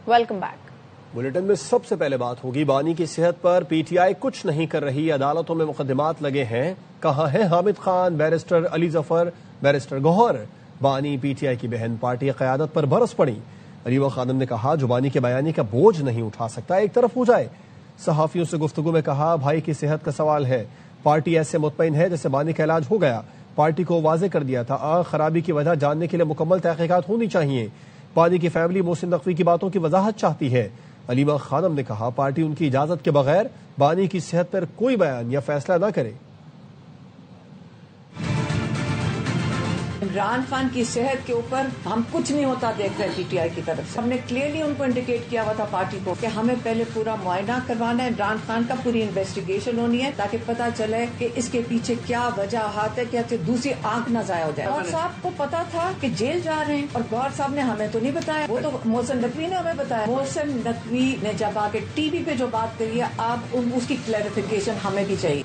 Welcome back. Bulletin में सबसे पहले बात होगी बानी की सेहत पर। पीटीआई कुछ नहीं कर रही, अदालतों में मुकदमात लगे हैं। कहाँ है हामिद खान, बैरिस्टर अली जफर, बैरिस्टर गौहर? बानी पीटीआई की बहन पार्टी क़यादत पर बरस पड़ी। अलीमा खानम ने कहा जो बानी के बयानी का बोझ नहीं उठा सकता एक तरफ हो जाए। सहाफियों से गुफ्तगू में कहा भाई की सेहत का सवाल है, पार्टी ऐसे मुतमईन है जैसे बानी का इलाज हो गया। पार्टी को वाजे कर दिया था, आंख खराबी की वजह जानने के लिए मुकम्मल तहकीकात होनी चाहिए। बानी की फैमिली मोहसिन नकवी की बातों की वजाहत चाहती है। अलीमा खानम ने कहा पार्टी उनकी इजाजत के बगैर बानी की सेहत पर कोई बयान या फैसला न करे। इमरान खान की सेहत के ऊपर हम कुछ नहीं होता देख रहे पीटीआई की तरफ से। हमने क्लियरली उनको इंडिकेट किया हुआ था पार्टी को कि हमें पहले पूरा मुआयना करवाना है, इमरान खान का पूरी इन्वेस्टिगेशन होनी है ताकि पता चले कि इसके पीछे क्या वजह है, क्या दूसरी आंख न जाया हो जाए। गौहर साहब को पता था कि जेल जा रहे हैं और गौहर साहब ने हमें तो नहीं बताया, वो तो मोहसिन नकवी ने हमें बताया। मोहसिन नकवी ने जब आके टीवी पे जो बात करी है, आप उसकी क्लैरिफिकेशन हमें भी चाहिए।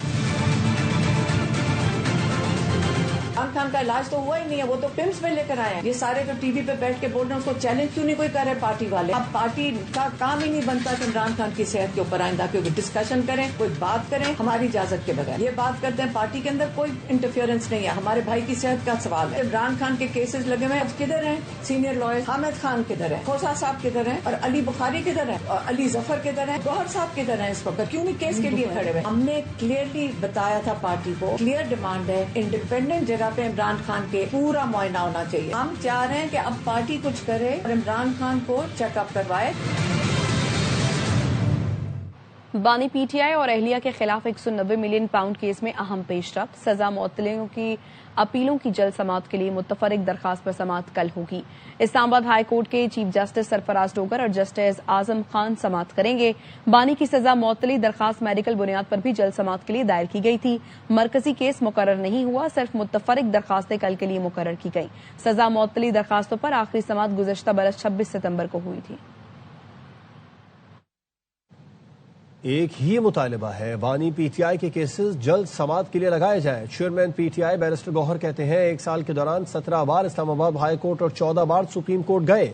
इमरान खान का इलाज तो हुआ ही नहीं है, वो तो पिम्स में लेकर आए हैं। ये सारे जो टीवी पे बैठ के बोल रहे हैं उसको चैलेंज क्यों नहीं कोई कर रहे पार्टी वाले? अब पार्टी का काम ही नहीं बनता कि इमरान खान की सेहत के ऊपर आइंदा क्योंकि डिस्कशन करें, कोई बात करें हमारी इजाजत के बगैर। ये बात करते हैं पार्टी के अंदर कोई इंटरफेरेंस नहीं है। हमारे भाई की सेहत का सवाल है। इमरान खान के केसेस लगे हुए हैं, किधर हैं सीनियर लॉयर? हामिद खान किधर है? खोसा साहब किधर है? और अली बुखारी किधर है? और अली जफर किधर है? गौहर साहब किधर है? इस वक्त क्यों नहीं केस के लिए खड़े हुए? हमने क्लियरली बताया था पार्टी को, क्लियर डिमांड है इंडिपेंडेंट जगह पे इमरान खान के पूरा मुआयना होना चाहिए। हम चाह रहे हैं कि अब पार्टी कुछ करे और इमरान खान को चेकअप करवाए। बानी पीटीआई और अहलिया के खिलाफ 190 मिलियन पाउंड केस में अहम पेशरफ्त। सजा मुअत्तलियों की अपीलों की जल्द समाअत के लिए मुत्तफरिक दरखास्त पर समाअत कल होगी। इस्लामाबाद हाई कोर्ट के चीफ जस्टिस सरफराज डोगर और जस्टिस आजम खान समाअत करेंगे। बानी की सजा मुअत्तली दरखास्त मेडिकल बुनियाद पर भी जल्द समाअत के लिए दायर की गई थी। मरकजी केस मुकर्रर नहीं हुआ, सिर्फ मुत्तफरिक दरखास्तें कल के लिए मुकर्रर की गई। सजा मुअत्तली दरखास्तों पर आखिरी समाअत गुज़श्ता बरस 26 सितंबर को हुई थी। एक ही मुतालिबा है, बानी पीटीआई के केसेस जल्द समाअत के लिए लगाए जाएं। चेयरमैन पीटीआई बैरिस्टर गौहर कहते हैं 1 साल के दौरान 17 बार इस्लामाबाद हाई कोर्ट और 14 बार सुप्रीम कोर्ट गए।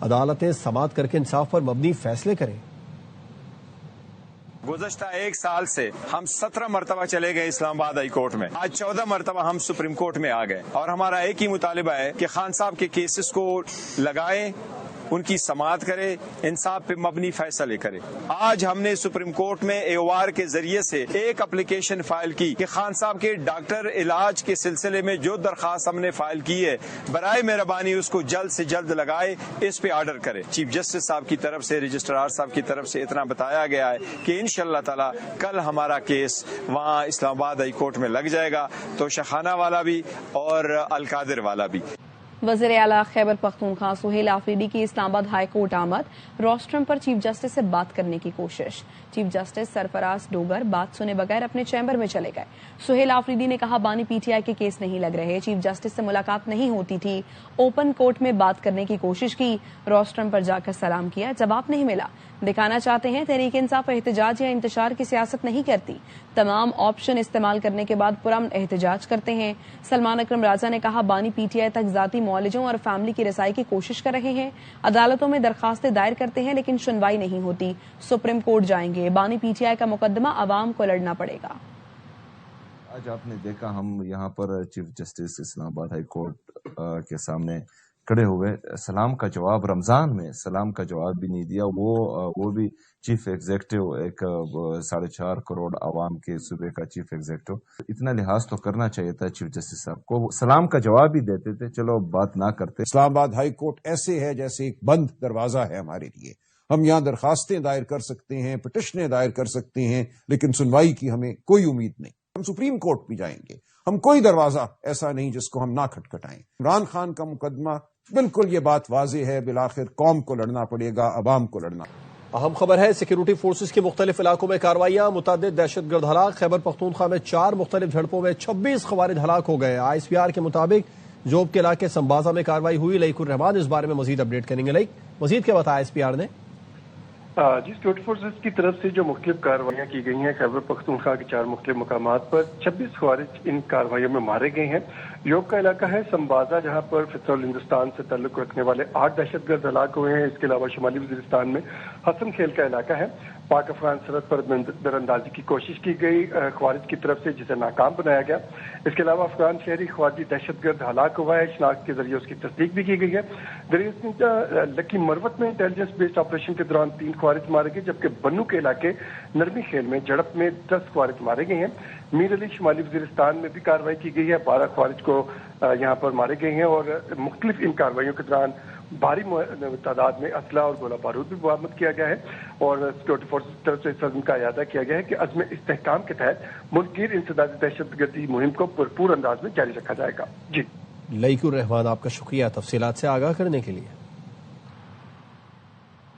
अदालतें समाअत करके इंसाफ पर मबनी फैसले करें। गुज़श्ता 1 साल से हम 17 मरतबा चले गए इस्लामाबाद हाई कोर्ट में, आज 14 मरतबा हम सुप्रीम कोर्ट में आ गए और हमारा एक ही मुतालिबा है कि खान साहब के केसेस को लगाए, उनकी समाअत करे, इंसाफ पे मबनी फैसले करे। आज हमने सुप्रीम कोर्ट में एओआर के जरिए से एक एप्लीकेशन फाइल की कि खान साहब के डॉक्टर इलाज के सिलसिले में जो दरखास्त हमने फाइल की है बराए मेहरबानी उसको जल्द से जल्द लगाए, इस पे ऑर्डर करे। चीफ जस्टिस साहब की तरफ से, रजिस्ट्रार साहब की तरफ से इतना बताया गया है कि इंशाअल्लाह ताला कल हमारा केस वहाँ इस्लामाबाद हाई कोर्ट में लग जाएगा, तो शखाना वाला भी और अलकादिर वाला भी। वज़ीर आला खैबर पख्तूनख्वा सुहेल आफरीदी की इस्लामाबाद हाई कोर्ट आमद। रोस्ट्रम पर चीफ जस्टिस से बात करने की कोशिश। चीफ जस्टिस सरफराज डोगर बात सुने बगैर अपने चैम्बर में चले गए। सुहेल आफरीदी ने कहा बानी पीटीआई के केस नहीं लग रहे, चीफ जस्टिस से मुलाकात नहीं होती थी। ओपन कोर्ट में बात करने की कोशिश की, रोस्ट्रम पर जाकर सलाम किया, जवाब नहीं मिला। दिखाना चाहते हैं तहरीक इंसाफ एहतजाज या इंतशार की सियासत नहीं करती, तमाम ऑप्शन इस्तेमाल करने के बाद पुरअमन एहतजाज करते हैं। सलमान अकरम राजा ने कहा बानी पीटीआई तक जाती मौलजों और फैमिली की रसाई की कोशिश कर रहे हैं। अदालतों में दरखास्तें दायर करते हैं लेकिन सुनवाई नहीं होती, सुप्रीम कोर्ट जाएंगे। बानी पीटीआई का मुकदमा अवाम को लड़ना पड़ेगा। आज आपने देखा हम यहाँ पर chief justice Islamabad high court के सामने खड़े हुए, सलाम का जवाब, रमजान में सलाम का जवाब भी नहीं दिया। वो भी चीफ एग्जीक्यूटिव, एक 4.5 करोड़ आवाम के सूबे का चीफ एग्जीक्यूटिव, इतना लिहाज तो करना चाहिए था चीफ जस्टिस साहब को। सलाम का जवाब ही देते थे, चलो बात ना करते। इस्लामाबाद हाई कोर्ट ऐसे है जैसे एक बंद दरवाजा है हमारे लिए। हम यहाँ दरखास्तें दायर कर सकते हैं, पिटिशनें दायर कर सकते हैं, लेकिन सुनवाई की हमें कोई उम्मीद नहीं। हम सुप्रीम कोर्ट भी जाएंगे, हम कोई दरवाजा ऐसा नहीं जिसको हम ना खटखटाएं। इमरान खान का मुकदमा, बिल्कुल ये बात वाज़ेह है, बिलाखिर कौम को लड़ना पड़ेगा, अवाम को लड़ना। अहम खबर है, सिक्योरिटी फोर्सेज के मुख्तलिफ इलाकों में कार्रवाइयां, मुतअद्दिद दहशतगर्द हलाक। खैबर पख्तूनख्वा में 4 मुख्तलिफ झड़पों में 26 खवारिज हलाक हो गए। ISPR के मुताबिक जोब के इलाके संबाजा में कार्रवाई हुई। लईकुर रहमान इस बारे में मजीद अपडेट करेंगे। लईक, मजीद क्या बताया ISPR ने? जी, सिक्योरिटी फोर्सेज की तरफ से जो मुख्तलिफ कार्रवाइयाँ की गई हैं खैबर पख्तूनख्वा के 4 मुख्तलिफ मकामात पर 26 खवारिज इन कार्रवाइयों में मारे गए हैं। योग का इलाका है संबाजा, जहां पर फितरल हिंदुस्तान से ताल्लुक रखने वाले 8 दहशतगर्द हलाक हुए हैं। इसके अलावा शुमाली वजीरिस्तान में हसन खेल का इलाका है। पाक अफगान सरहद पर दरअंदाजी की कोशिश की गई ख्वारिज की तरफ से, जिसे नाकाम बनाया गया। इसके अलावा अफगान शहरी ख्वारिजी दहशतगर्द हलाक हुआ है। शनाख्त के जरिए उसकी तस्दीक भी की गई है। दरिया लकी मरवत में इंटेलिजेंस बेस्ड ऑपरेशन के दौरान 3 ख्वारिज मारे गए, जबकि बन्नू के इलाके नरमी खेल में झड़प में 10 ख्वारिज मारे गए हैं। मीर अली शुमाली वजीरिस्तान में भी कार्रवाई की गई है। 12 ख्वारिज को यहाँ पर मारे गए हैं और मुख्तलिफ इन कार्रवाइयों के दौरान भारी तादाद में असला और गोला बारूद भी बरामद किया गया है। और सिक्योरिटी फोर्सेज की तरफ से इस अज़्म का अयादा किया गया है कि अज़्म इस्तेहकाम के तहत मुल्कगीर इंसदादी दहशतगर्दी मुहिम को भरपूर अंदाज में जारी रखा जाएगा। जी लईकुर रहमान, आपका शुक्रिया तफसीलात से आगाह करने के लिए।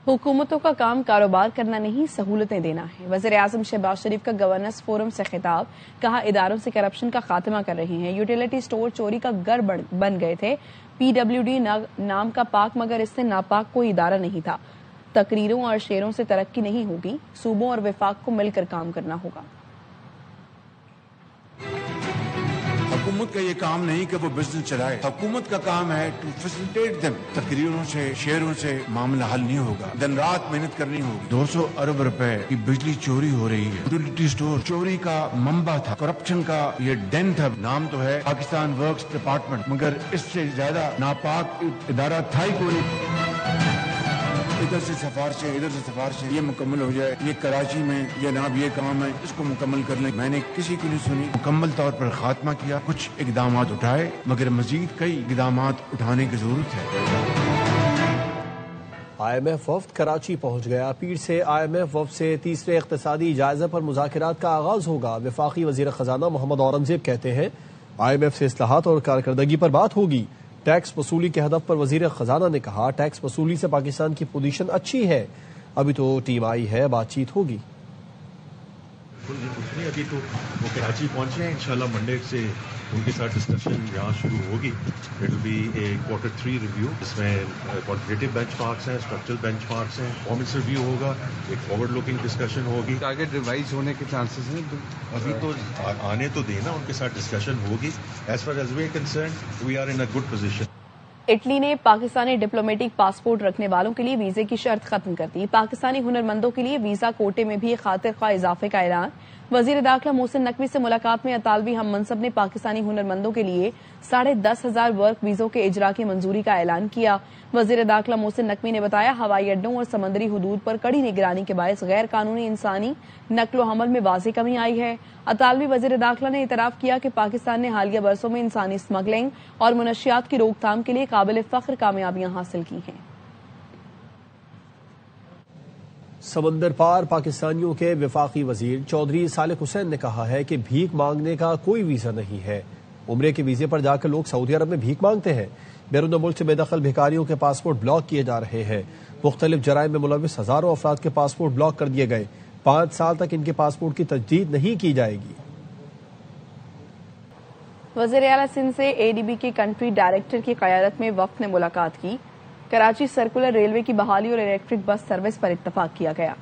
हुकूमतों का काम कारोबार करना नहीं, सहूलतें देना है। वज़ीर-ए-आज़म शहबाज शरीफ का गवर्नेंस फोरम से खिताब, कहा इदारों से करप्शन का खात्मा कर रहे हैं। यूटिलिटी स्टोर चोरी का घर बन गए थे। PWD नाम का पाक मगर इससे नापाक कोई इदारा नहीं था। तकरीरों और शेरों से तरक्की नहीं होगी, सूबों और विफाक को मिलकर काम करना होगा। हुकूमत का ये काम नहीं कि वो बिजनेस चलाए, हुकूमत का काम है टू फैसिलिटेट देम। तकरीरों से शेरों से मामला हल नहीं होगा, दिन रात मेहनत करनी होगी। 200 अरब रुपए की बिजली चोरी हो रही है। यूटिलिटी स्टोर चोरी का मंबा था, करप्शन का ये डेन था। नाम तो है पाकिस्तान वर्क्स डिपार्टमेंट, मगर इससे ज्यादा नापाक इदारा था ही कोई। इधर से सिफारिशें, इधर से सिफारिशें, ये मुकम्मल हो जाए, ये कराची में जनाब ये काम है, इसको मुकम्मल कर लें। मैंने किसी की नहीं सुनी, मुकम्मल तौर पर खात्मा किया। कुछ इकदाम उठाए, मगर मजीद कई इकदाम उठाने की जरूरत है। IMF वफ्द कराची पहुंच गया। पीर से IMF वफ्द से तीसरे इक़्तिसादी जायजा पर मुज़ाकरात का आगाज होगा। वफाकी वज़ीर ख़ज़ाना मोहम्मद औरंगज़ेब कहते हैं IMF से इस्लाहात और कारकर्दगी पर बात होगी। टैक्स वसूली के हदफ पर वज़ीर ख़ज़ाना ने कहा टैक्स वसूली से पाकिस्तान की पोजीशन अच्छी है, अभी तो टीम आई है, बातचीत होगी। अभी तो वो कराची पहुंचे हैं, इंशाल्लाह मंडे से उनके साथ डिस्कशन यहाँ शुरू होगी। It will be A Q3 review, जिसमें क्वांटिटेटिव बेंचमार्क्स हैं, स्ट्रक्चरल बेंचमार्क्स हैं, परफॉर्मेंस रिव्यू होगा, एक फॉरवर्ड लुकिंग डिस्कशन होगी। टारगेट रिवाइज होने के चांसेस हैं अभी तो आने तो देना, उनके साथ डिस्कशन होगी। As far as we are concerned, we are in a good position. Italy ने पाकिस्तानी डिप्लोमेटिक पासपोर्ट रखने वालों के लिए वीजे की शर्त खत्म कर दी। पाकिस्तानी हुनरमंदों के लिए वीजा कोटे में भी खातिर ख्वाह इजाफे का ऐलान। वजीर दाखिला मोहसिन नकवी से मुलाकात में अतालवी हम मनसब ने पाकिस्तानी हुनरमंदों के लिए 10,500 वर्क वीजों के इजरा की मंजूरी का ऐलान किया। वजीर दाखिला मोहसिन नकवी ने बताया हवाई अड्डों और समंदरी हुदूद पर कड़ी निगरानी के बायस गैर कानूनी इंसानी नकलो हमल में वाज़ेह कमी आई है। अतालवी वजीर दाखिला ने इतराफ किया कि पाकिस्तान ने हालिया बरसों में इंसानी स्मगलिंग और मुनशियात की रोकथाम के लिए काबिल फख्र कामयाबियां हासिल की हैं। समंदर पार पाकिस्तानियों के वफाकी वजीर चौधरी सालिक हुसैन ने कहा है कि भीख मांगने का कोई वीजा नहीं है। उम्रे के वीजे पर जाकर लोग सऊदी अरब में भीख मांगते हैं। बैरून मुल्क से बेदखल भिखारियों के पासपोर्ट ब्लॉक किए जा रहे हैं। मुख्तलिफ जराइम में मुलविस हजारों अफराद के पासपोर्ट ब्लॉक कर दिए गए। 5 साल तक इनके पासपोर्ट की तजदीद नहीं की जाएगी। वज़ीर आला सिंध से ADB के कंट्री डायरेक्टर की क़यादत में वफ़द ने मुलाकात की। कराची सर्कुलर रेलवे की बहाली और इलेक्ट्रिक बस सर्विस पर इत्तफाक किया गया।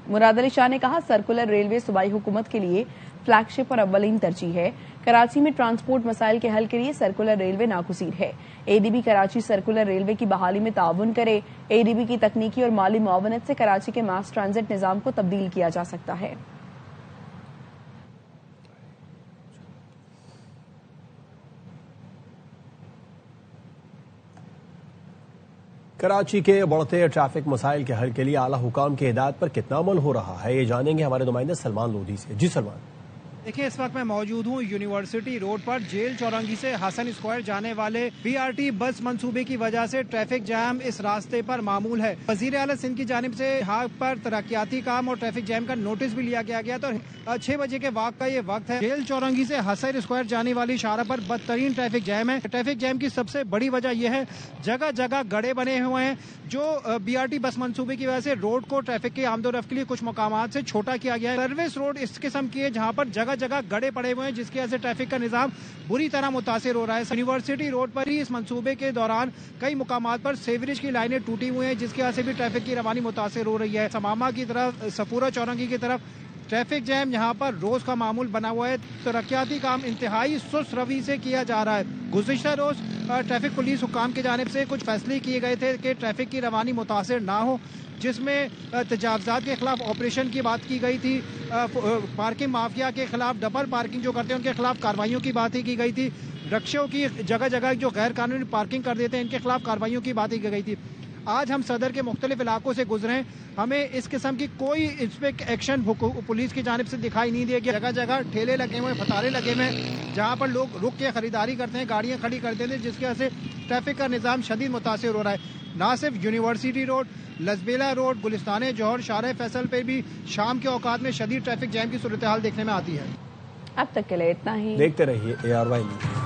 मुराद अली शाह ने कहा सर्कुलर रेलवे सूबाई हुकूमत के लिए फ्लैगशिप और अव्वलीन तरजीह है। कराची में ट्रांसपोर्ट मसाइल के हल के लिए सर्कुलर रेलवे नागुज़ीर है। ADB कराची सर्कुलर रेलवे की बहाली में ताउन करे। ADB की तकनीकी और माली मुआवनत से कराची के मास ट्रांजिट निज़ाम को तब्दील किया जा सकता है। कराची के बढ़ते ट्रैफिक मसाइल के हल के लिए आला हुकाम की हिदायत पर कितना अमल हो रहा है, ये जानेंगे हमारे नुमाइंदे सलमान लोधी से। जी सलमान। देखिए, इस वक्त मैं मौजूद हूँ यूनिवर्सिटी रोड पर। जेल चौरंगी से हसन स्क्वायर जाने वाले BRT बस मंसूबे की वजह से ट्रैफिक जैम इस रास्ते पर मामूल है। वजीर आला सिंध की जानिब से यहाँ पर तरक्याती काम और ट्रैफिक जैम का नोटिस भी लिया गया तो 6 बजे के वक्त का ये वक्त है। जेल चौरंगी से हसन स्क्वायर जाने वाली शाहरा पर बदतरीन ट्रैफिक जैम है। ट्रैफिक जैम की सबसे बड़ी वजह यह है जगह जगह गड्ढे बने हुए हैं जो BRT बस मंसूबे की वजह से रोड को ट्रैफिक की आमदोरफ्त के लिए कुछ मकामात से छोटा किया गया है। सर्विस रोड इस किस्म की है जहाँ पर जगह जगह गड्ढे पड़े हुए हैं जिसकी वजह से ट्रैफिक का निजाम बुरी तरह मुतासिर हो रहा है। यूनिवर्सिटी रोड पर ही इस मंसूबे के दौरान कई मुकामात पर सीवरेज की लाइनें टूटी हुई हैं जिसकी वजह से भी ट्रैफिक की रवानी मुतासिर हो रही है। समामा की तरफ, सफूरा चौरंगी की तरफ ٹریفک جیم یہاں پر روز کا معمول بنا ہوا ہے. ترقیاتی کام انتہائی سست روی سے کیا جا رہا ہے. گزشتہ روز ٹریفک پولیس حکام کی جانب سے کچھ فیصلے کیے گئے تھے کہ ٹریفک کی روانی متاثر نہ ہو، جس میں تجاوزات کے خلاف آپریشن کی بات کی گئی تھی، پارکنگ مافیا کے خلاف، ڈبل پارکنگ جو کرتے ہیں ان کے خلاف کارروائیوں کی بات کی گئی تھی، رکشوں کی جگہ جگہ جو غیر قانونی پارکنگ کر دیتے ہیں ان کے خلاف کارروائیوں کی بات کی گئی تھی. آج ہم صدر کے مختلف علاقوں سے گزرے ہیں، ہمیں اس قسم کی کوئی اس پہ ایکشن پولیس کی جانب سے دکھائی نہیں دیا. جگہ جگہ ٹھیلے لگے ہوئے، پھتارے لگے ہوئے ہیں جہاں پر لوگ رک کے خریداری کرتے ہیں، گاڑیاں کھڑی کرتے ہیں، جس کی وجہ سے ٹریفک کا نظام شدید متاثر ہو رہا ہے. نہ صرف یونیورسٹی روڈ، لزبیلا روڈ، گلستان جوہر، شارع فیصل پہ بھی شام کے اوقات میں شدید ٹریفک جیم کی صورتحال دیکھنے میں آتی ہے. اب تک کے لیے اتنا ہی. دیکھتے رہیے ARY نیوز.